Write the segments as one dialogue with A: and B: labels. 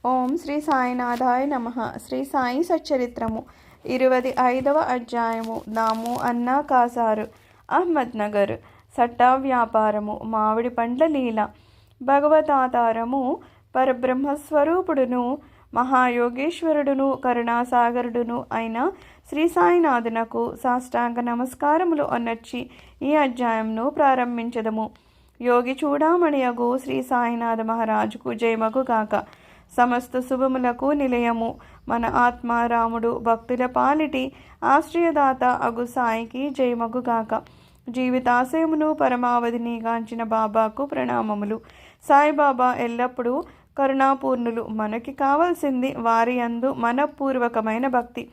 A: ఓం శ్రీ సాయినాథాయ నమ. శ్రీ సాయి సచ్చరిత్రము 25వ అధ్యాయము. దాము అన్నా కాసారు. అహ్మద్నగర్. సట్టా వ్యాపారము. మామిడి పండ్ల లీల. భగవతాతారము. పరబ్రహ్మస్వరూపుడును మహాయోగేశ్వరుడును కరుణాసాగరుడును అయిన శ్రీ సాయినాథునకు సాష్టాంగ నమస్కారములు అనర్చి ఈ అధ్యాయంను ప్రారంభించదము. యోగి చూడామణియగు శ్రీ సాయినాథ మహారాజుకు జయమగు కాక. సమస్త శుభములకు నిలయము మన ఆత్మ రాముడు భక్తుల పాలిటి ఆశ్రయదాత అగు సాయికి జయమగుగాక. జీవితాశయమును పరమావధిని గాంచిన బాబాకు ప్రణామములు. సాయిబాబా ఎల్లప్పుడూ కరుణాపూర్ణులు. మనకి కావలసింది వారి యందు మనపూర్వకమైన భక్తి.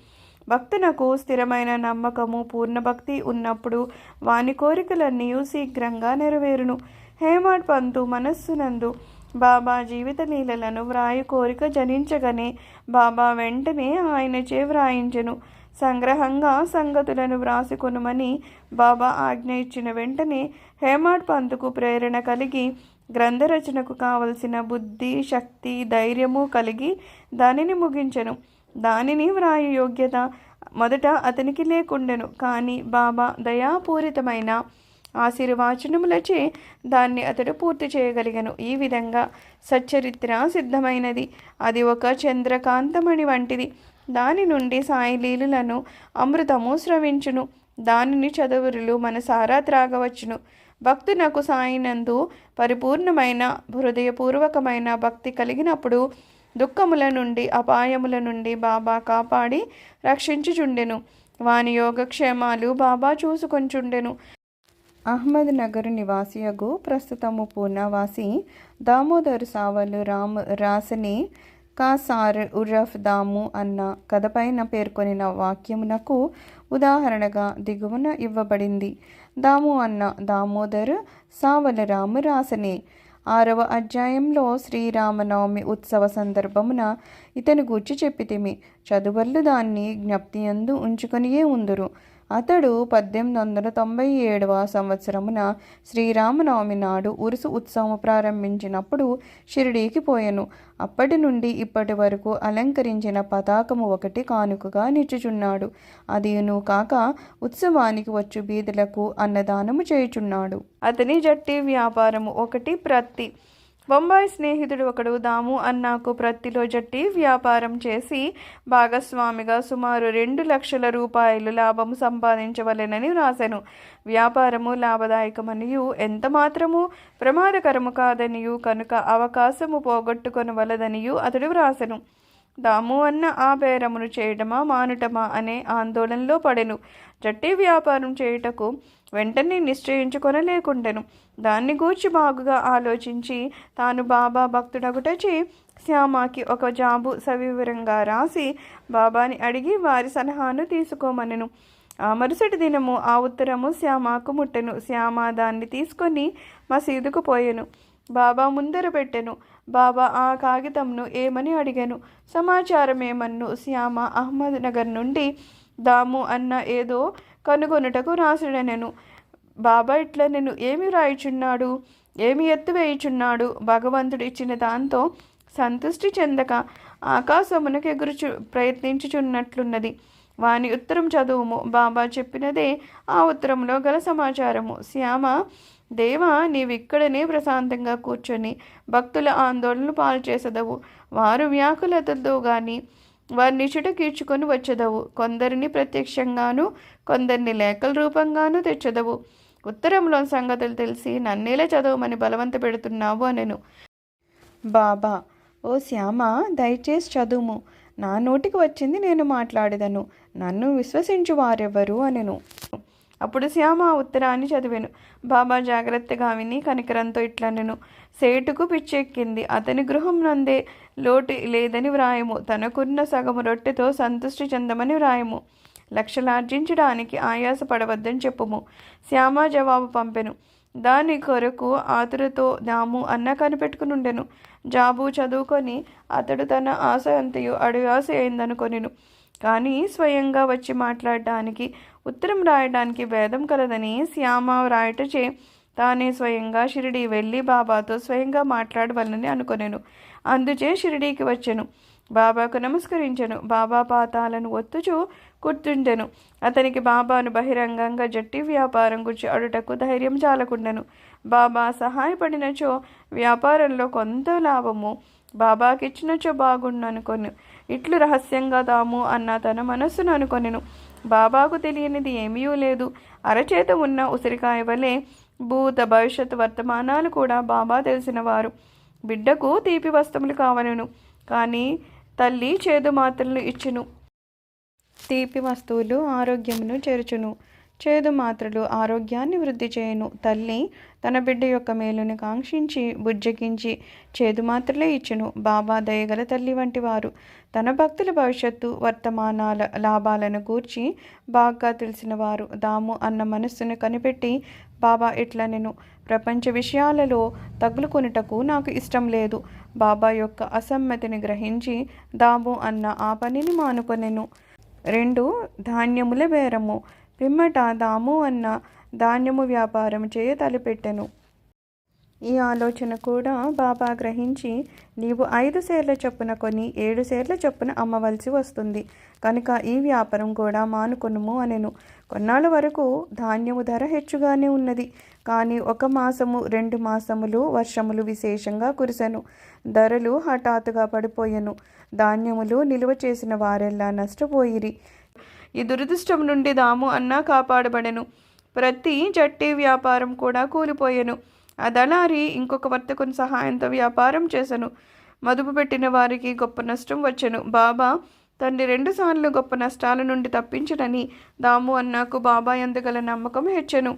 A: భక్తునకు స్థిరమైన నమ్మకము పూర్ణభక్తి ఉన్నప్పుడు వాని కోరికలన్నీ శీఘ్రంగా నెరవేరును. హేమాడ్ పంతు మనస్సునందు బాబా జీవిత లీలలను వ్రాయి కోరిక జనించగానే బాబా వెంటనే ఆయనచే వ్రాయించెను. సంగ్రహంగా సంగతులను వ్రాసికొనుమని బాబా ఆజ్ఞ ఇచ్చిన వెంటనే హేమాడ్ పంతుకు ప్రేరణ కలిగి గ్రంథరచనకు కావలసిన బుద్ధి శక్తి ధైర్యము కలిగి దానిని ముగించెను. దానిని వ్రాయి యోగ్యత మొదట అతనికి లేకుండెను. కానీ బాబా దయాపూరితమైన ఆశీర్వాచనములచే దాన్ని అతడు పూర్తి చేయగలిగను. ఈ విధంగా సచ్చరిత్ర సిద్ధమైనది. అది ఒక చంద్రకాంతమణి వంటిది. దాని నుండి సాయిలీలులను అమృతము స్రవించును. దానిని చదువురులు మనసారా త్రాగవచ్చును. భక్తునకు సాయినందు పరిపూర్ణమైన హృదయపూర్వకమైన భక్తి కలిగినప్పుడు దుఃఖముల నుండి అపాయముల నుండి బాబా కాపాడి రక్షించుచుండెను. వాని యోగక్షేమాలు బాబా చూసుకొంచుండెను. అహ్మద్ నగర్ నివాసియగు ప్రస్తుతము పూనావాసి దామోదర్ సావలు రాసని కాసార్ ఉరఫ్ దాము అన్న కథపైన పేర్కొనిన వాక్యమునకు ఉదాహరణగా దిగువన ఇవ్వబడింది. దాము అన్న దామోదర్ సావల రాసనే. 6వ అధ్యాయంలో శ్రీరామనవమి ఉత్సవ సందర్భమున ఇతని గూర్చి చెప్పితిమి. చదువర్లు దాన్ని జ్ఞప్తియందు ఉంచుకొనియే ఉందురు. అతడు 1897వ సంవత్సరమున శ్రీరామనవమి నాడు ఉరుసు ఉత్సవం ప్రారంభించినప్పుడు షిరిడీకి పోయెను. అప్పటి నుండి ఇప్పటి వరకు అలంకరించిన పతాకము ఒకటి కానుకగా నిచ్చుచున్నాడు. అదియును కాక ఉత్సవానికి వచ్చు బీదలకు అన్నదానము చేయుచున్నాడు. అతని జట్టి వ్యాపారము ఒకటి ప్రత్తి. బొంబాయి స్నేహితుడు ఒకడు దాము అన్నాకు ప్రత్తిలో జట్టి వ్యాపారం చేసి భాగస్వామిగా సుమారు 2 లక్షల రూపాయలు లాభము సంపాదించవలెనని వ్రాసెను. వ్యాపారము లాభదాయకమనియు ఎంత మాత్రము ప్రమాదకరము కాదనియు కనుక అవకాశము పోగొట్టుకొనవలదనియు అతడు వ్రాసెను. దాము అన్న ఆ బేరమును చేయటమా మానుటమా అనే ఆందోళనలో పడెను. జట్టి వ్యాపారం చేయుటకు వెంటనే నిశ్చయించుకొనలేకుండెను. దాన్ని గూర్చి బాగుగా ఆలోచించి తాను బాబా భక్తుడగుటచే శ్యామాకి ఒక జాబు సవివరంగా రాసి బాబాని అడిగి వారి సలహాను తీసుకోమనెను. ఆ మరుసటి దినము ఆ ఉత్తరము శ్యామాకు ముట్టెను. శ్యామ దాన్ని తీసుకొని మసీదుకు పోయెను. బాబా ముందర పెట్టెను. బాబా ఆ కాగితంను ఏమని అడిగాను. సమాచారమేమన్ను. శ్యామ అహ్మద్ నగర్ నుండి దాము అన్న ఏదో కనుగొనుటకు రాసుడనెను. బాబా ఇట్లా నేను ఏమి రాయిచున్నాడు, ఏమి ఎత్తువేయుచున్నాడు. భగవంతుడు ఇచ్చిన దాంతో సంతృష్టి చెందక ఆకాశమునకు ప్రయత్నించుచున్నట్లున్నది. వాని ఉత్తరం చదువుము. బాబా చెప్పినదే ఆ ఉత్తరంలో గల సమాచారము. శ్యామ, దేవా, నీవిక్కడనే ప్రశాంతంగా కూర్చొని భక్తుల ఆందోళనలు పాలు చేసదవు. వారు వ్యాకులతతో గాని వారిని చిటకీడ్చుకొని వచ్చదవు. కొందరిని ప్రత్యక్షంగాను కొందరిని లేఖల రూపంగాను తెచ్చదవు. ఉత్తరంలో సంగతులు తెలిసి నన్నేలా చదవమని బలవంత పెడుతున్నావు అనెను. బాబా, ఓ శ్యామ, దయచేసి చదువుము. నా నోటికి వచ్చింది నేను మాట్లాడేదను. నన్ను విశ్వసించు వారెవరు అనెను. అప్పుడు శ్యామ ఉత్తరాన్ని చదివాను. బాబా జాగ్రత్తగా విని కనికరంతో ఇట్లనెను. సేటుకు పిచ్చెక్కింది. అతని గృహం నందే లోటు లేదని వ్రాయము. తనకున్న సగము రొట్టెతో సంతృష్టి చెందమని వ్రాయము. లక్షలార్జించడానికి ఆయాస పడవద్దని చెప్పుము. శ్యామ జవాబు పంపెను. దాని కొరకు ఆతురతో దాము అన్న కనిపెట్టుకునుండెను. జాబు చదువుకొని అతడు తన ఆశ అంతయు అడుగాశ అయిందనుకొనెను. కానీ స్వయంగా వచ్చి మాట్లాడడానికి ఉత్తరం రాయడానికి భేదం కలదని శ్యామ వ్రాయటచే తానే స్వయంగా షిరిడి వెళ్ళి బాబాతో స్వయంగా మాట్లాడవలనని అనుకొనెను. అందుచే షిరిడీకి వచ్చెను. బాబాకు నమస్కరించెను. బాబా పాతాలను ఒత్తుచూ కూర్చుండెను. అతనికి బాబాను బహిరంగంగా జట్టి వ్యాపారం గురించి అడుటకు ధైర్యం చాలకుండెను. బాబా సహాయపడినచో వ్యాపారంలో కొంత లాభము బాబాకిచ్చినచో బాగుండు అనుకొను. ఇట్లు రహస్యంగా దాము అన్న తన మనస్సును అనుకొనెను. బాబాకు తెలియనిది ఏమీ లేదు. అరచేత ఉన్న ఉసిరికాయ వలె భూత భవిష్యత్ వర్తమానాలు కూడా బాబా తెలిసినవారు. బిడ్డకు తీపి వస్తువులు కావలను, కానీ తల్లి చేదు మాత్రలు ఇచ్చును. తీపి వస్తువులు ఆరోగ్యమును చేర్చును, చేదు మాత్రలు ఆరోగ్యాన్ని వృద్ధి చేయును. తల్లి తన బిడ్డ యొక్క మేలుని కాంక్షించి బుజ్జగించి చేదు మాత్రలే ఇచ్చును. బాబా దయగల తల్లి వంటి వారు. తన భక్తుల భవిష్యత్తు వర్తమానాల లాభాలను గూర్చి బాగా తెలిసినవారు. దాము అన్న మనస్సును కనిపెట్టి బాబా ఇట్లనెను, ప్రపంచ విషయాలలో తగులుకొనుటకు నాకు ఇష్టం లేదు. బాబా యొక్క అసమ్మతిని గ్రహించి దాము అన్న ఆ పనిని మానుకొనెను. 2 ధాన్యముల బేరము. పిమ్మట దాము అన్న ధాన్యము వ్యాపారం చేయ తలపెట్టెను. ఈ ఆలోచన కూడా బాబా గ్రహించి, నీవు 5 సేర్ల చొప్పున కొని 7 సేర్ల చొప్పున అమ్మవలసి వస్తుంది, కనుక ఈ వ్యాపారం కూడా మానుకొనుము అనెను. కొన్నాళ్ళ వరకు ధాన్యము ధర హెచ్చుగానే ఉన్నది. కానీ 1 మాసము 2 మాసములు వర్షములు విశేషంగా కురిసెను. ధరలు హఠాత్తుగా పడిపోయెను. ధాన్యములు నిలువ చేసిన వారెల్లా నష్టపోయిరి. ఈ దురదృష్టం నుండి దాము అన్నా కాపాడబడెను. ప్రతి జట్టి వ్యాపారం కూడా కూలిపోయెను. ఆ దళారి ఇంకొక వర్తకుని సహాయంతో వ్యాపారం చేసెను. మదుపు పెట్టిన వారికి గొప్ప నష్టం వచ్చెను. బాబా తండ్రి 2 సార్లు గొప్ప నష్టాల నుండి తప్పించడని దాము అన్నాకు బాబా యందుగల నమ్మకం హెచ్చెను.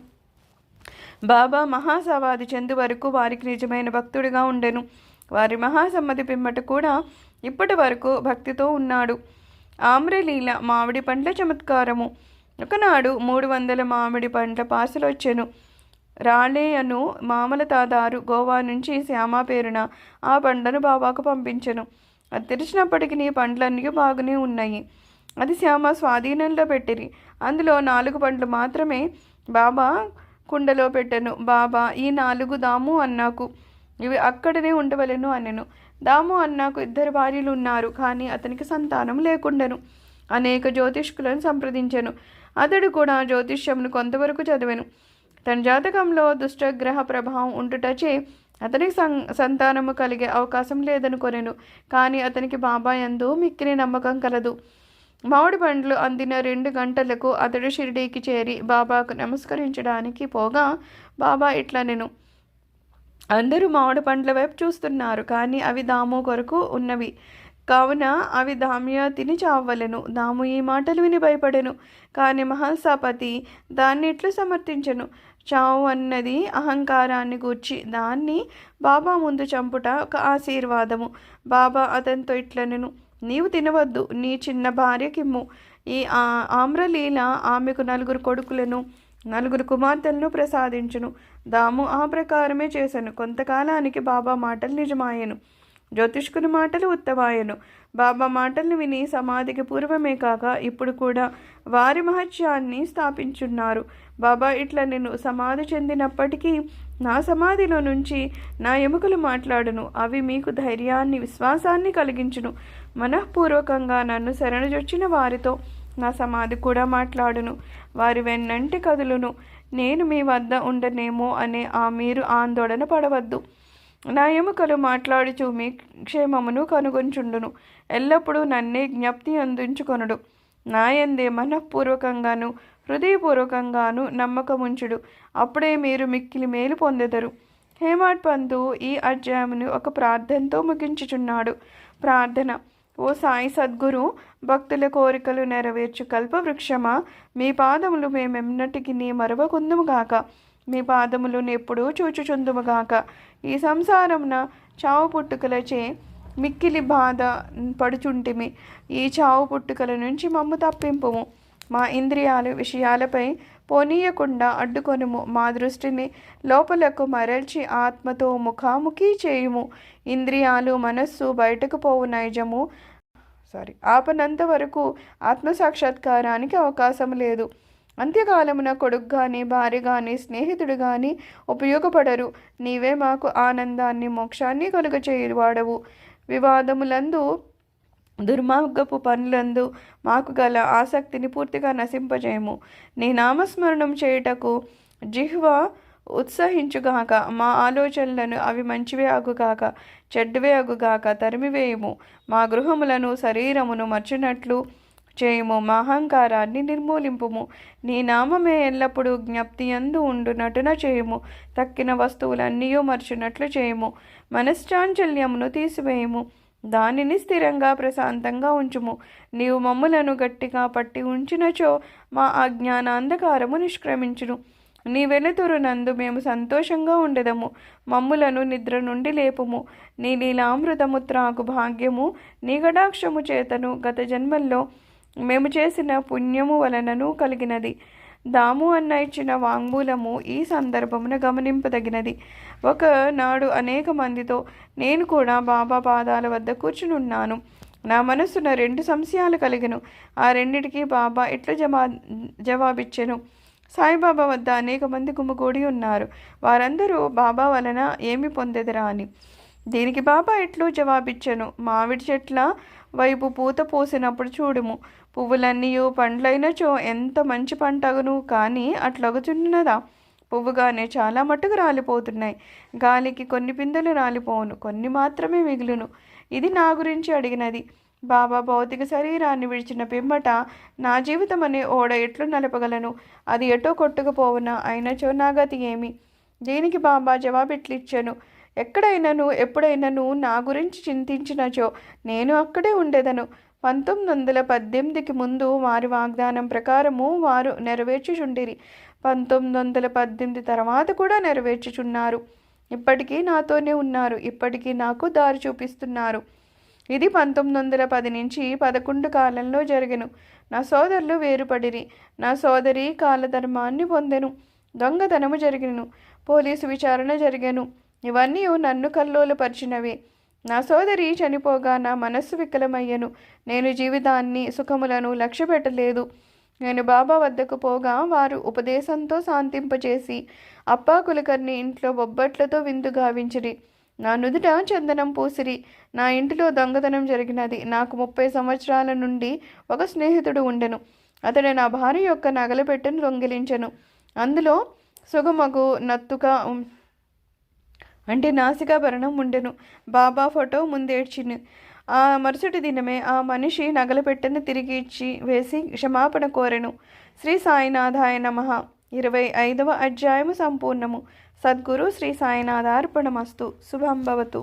A: బాబా మహాసమాధి చెందు వరకు వారికి నిజమైన భక్తుడిగా ఉండెను. వారి మహాసమ్మతి పిమ్మట కూడా ఇప్పటి వరకు భక్తితో ఉన్నాడు. ఆమ్రలీల మామిడి పండ్ల చమత్కారము. ఒకనాడు 300 మామిడి పండ్ల పాసులు వచ్చెను. రాలేయను మామల తాదారు గోవా నుంచి శ్యామ పేరున ఆ పండ్లను బాబాకు పంపించెను. అది తెరిచినప్పటికీ పండ్లన్నీ బాగానే ఉన్నాయి. అది శ్యామ స్వాధీనంలో పెట్టిరి. అందులో 4 పండ్లు మాత్రమే బాబా కుండలో పెట్టెను. బాబా ఈ 4 దాము అన్నాకు, ఇవి అక్కడనే ఉండవలెను అనెను. దాము అన్నాకు 2 భార్యలు ఉన్నారు, కానీ అతనికి సంతానం లేకుండెను. అనేక జ్యోతిష్కులను సంప్రదించెను. అతడు కూడా జ్యోతిష్యమును కొంతవరకు చదివెను. తన జాతకంలో దుష్టగ్రహ ప్రభావం ఉండుటచే అతనికి సంతానము కలిగే అవకాశం లేదనుకొనెను. కానీ అతనికి బాబా యందు మిక్కిలి నమ్మకం కలదు. మామిడి పండ్లు అందిన 2 గంటలకు అతడు షిరిడీకి చేరి బాబాకు నమస్కరించడానికి పోగా బాబా ఇట్లనెను, అందరూ మామిడి పండ్ల వైపు చూస్తున్నారు, కానీ అవి దాము కొరకు ఉన్నవి, కావున అవి దామ్య తిని చావలెను. దాము ఈ మాటలు విని భయపడెను. కానీ మహల్సాపతి దాన్ని ఇట్లు సమర్థించెను, చావు అన్నది అహంకారాన్ని గూర్చి, దాన్ని బాబా ముందు చంపుట ఒక ఆశీర్వాదము. బాబా అతనితో ఇట్లనెను, నీవు తినవద్దు, నీ చిన్న భార్యకిమ్ము. ఈ ఆమ్రలీల ఆమెకు 4 కొడుకులను 4 కుమార్తెలను ప్రసాదించును. దాము ఆ ప్రకారమే చేసెను. కొంతకాలానికి బాబా మాటలు నిజమాయెను, జ్యోతిష్కుని మాటలు ఉత్తమాయెను. బాబా మాటలను విని సమాధికి పూర్వమే కాక ఇప్పుడు కూడా వారి మహత్యాన్ని స్థాపించున్నారు. బాబా ఇట్లా నేను సమాధి చెందినప్పటికీ నా సమాధిలో నుంచి నా ఎముకలు మాట్లాడును. అవి మీకు ధైర్యాన్ని విశ్వాసాన్ని కలిగించును. మనఃపూర్వకంగా నన్ను శరణుజొచ్చిన వారితో నా సమాధి కూడా మాట్లాడును. వారి వెన్నంటి కదులును. నేను మీ వద్ద ఉండనేమో అనే మీరు ఆందోళన పడవద్దు. నా ఎముకలు మాట్లాడుచు మీ క్షేమమును కనుగొంచుండును. ఎల్లప్పుడూ నన్నే జ్ఞప్తి అందించుకొనుడు. నాయందే మనఃపూర్వకంగాను హృదయపూర్వకంగాను నమ్మకముంచుడు. అప్పుడే మీరు మిక్కిలి మేలు పొందెదరు. హేమాడ్ పంతు ఈ అధ్యాయమును ఒక ప్రార్థనతో ముగించుచున్నాడు. ప్రార్థన. ఓ సాయి సద్గురు, భక్తుల కోరికలు నెరవేర్చు కల్పవృక్షమా, మీ పాదములు మేమెన్నటికి నీ మరవకుందుముగాక. మీ పాదములు ఎప్పుడూ చూచుచుందుముగాక. ఈ సంసారమున చావు పుట్టుకలచే మిక్కిలి బాధ పడుచుంటిమి. ఈ చావు పుట్టుకల నుంచి మమ్ము తప్పింపుము. మా ఇంద్రియాలు విషయాలపై పోనీయకుండా అడ్డుకొనుము. మా దృష్టిని లోపలకు మరల్చి ఆత్మతో ముఖాముఖి చేయుము. ఇంద్రియాలు మనస్సు బయటకు పోవు నైజము ఆపనంత వరకు ఆత్మసాక్షాత్కారానికి అవకాశం లేదు. అంత్యకాలమున కొడుకు కానీ భార్య కానీ స్నేహితుడు కానీ ఉపయోగపడరు. నీవే మాకు ఆనందాన్ని మోక్షాన్ని కలుగచేయువాడవు. వివాదములందు దుర్మార్గపు పనులందు మాకు గల ఆసక్తిని పూర్తిగా నశింపజేయము. నీ నామస్మరణం చేయుటకు జిహ్వ ఉత్సహించుగాక. మా ఆలోచనలను అవి మంచివే అగుగాక చెడ్డవే అగుగాక తరిమివేయము. మా గృహములను శరీరమును మర్చినట్లు చేయము. మా అహంకారాన్ని నిర్మూలింపుము. నీ నామమే ఎల్లప్పుడూ జ్ఞప్తియందు ఉండునటున చేయము. తక్కిన వస్తువులన్నీ మర్చినట్లు చేయము. మనశ్చాంచల్యమును తీసివేయము. దానిని స్థిరంగా ప్రశాంతంగా ఉంచుము. నీవు మమ్ములను గట్టిగా పట్టి ఉంచినచో మా అజ్ఞాన అంధకారము నిష్క్రమించును. నీ వెలుతురునందు మేము సంతోషంగా ఉండెదము. మమ్ములను నిద్ర నుండి లేపుము. నీ నీలామృతము త్రాగు భాగ్యము నీ కటాక్షము చేతను గత జన్మల్లో మేము చేసిన పుణ్యము వలనను కలిగినది. దాము అన్న ఇచ్చిన వాంగ్మూలము ఈ సందర్భమున గమనింపదగినది. ఒకనాడు అనేక మందితో నేను కూడా బాబా పాదాల వద్ద కూర్చునున్నాను. నా మనస్సున 2 సంశయాలు కలిగెను. ఆ రెండిటికి బాబా ఎట్లు జవాబిచ్చెను. సాయిబాబా వద్ద అనేక మంది గుమిగూడి ఉన్నారు. వారందరూ బాబా వలన ఏమి పొందెదరా అని. దీనికి బాబా ఎట్లు జవాబిచ్చెను. మామిడి చెట్ల వైపు పూత పోసినప్పుడు చూడుము. పువ్వులన్నీ పండ్లైనచో ఎంత మంచి పంటగును, కానీ అట్లగుచున్నదా? పువ్వుగానే చాలా మట్టుకు రాలిపోతున్నాయి. గాలికి కొన్ని పిందెలు రాలిపోవును, కొన్ని మాత్రమే మిగులును. ఇది నా గురించి అడిగినది. బాబా భౌతిక శరీరాన్ని విడిచిన పిమ్మట నా జీవితం అనే ఓడ ఎట్లు నలపగలను? అది ఎటో కొట్టుకుపోవునా? అయినచో నా గతి ఏమి? దీనికి బాబా జవాబిట్లిచ్చాను. ఎక్కడైనాను ఎప్పుడైనాను నా గురించి చింతించినచో నేను అక్కడే ఉండేదను. 1918కి ముందు వారి వాగ్దానం ప్రకారము వారు నెరవేర్చుచుండిరి. 1918 తర్వాత కూడా నెరవేర్చుచున్నారు. ఇప్పటికీ నాతోనే ఉన్నారు. ఇప్పటికీ నాకు దారి చూపిస్తున్నారు. ఇది 1910 నుంచి 11 కాలంలో జరిగెను. నా సోదరులు వేరుపడిరి. నా సోదరి కాలధర్మాన్ని పొందెను. దొంగతనము జరిగెను. పోలీసు విచారణ జరిగెను. ఇవన్నీ నన్ను కల్లోలపరిచినవే. నా సోదరి చనిపోగా నా మనస్సు వికలమయ్యను. నేను జీవితాన్ని సుఖములను లక్ష్య పెట్టలేదు. నేను బాబా వద్దకు పోగా వారు ఉపదేశంతో శాంతింపచేసి అప్పా కులకర్ణి ఇంట్లో బొబ్బట్లతో విందు గావించిరి. నా నుదుట చందనం పూసిరి. నా ఇంటిలో దొంగతనం జరిగినది. నాకు 30 సంవత్సరాల నుండి ఒక స్నేహితుడు ఉండెను. అతడు నా భార్య యొక్క నగల పెట్టెను దొంగిలించెను. అందులో సుగమగు నత్తుగా అంటే నాసికాభరణం ఉండెను. బాబా ఫోటో ముందేడ్చింది. ఆ మరుసటి దినమే ఆ మనిషి నగల పెట్టెను తిరిగి ఇచ్చి వేసి క్షమాపణ కోరెను. శ్రీ సాయినాథాయ నమః. 25వ అధ్యాయము సంపూర్ణము. సద్గురు శ్రీ సాయినాథార్పణమస్తు. శుభం భవతు.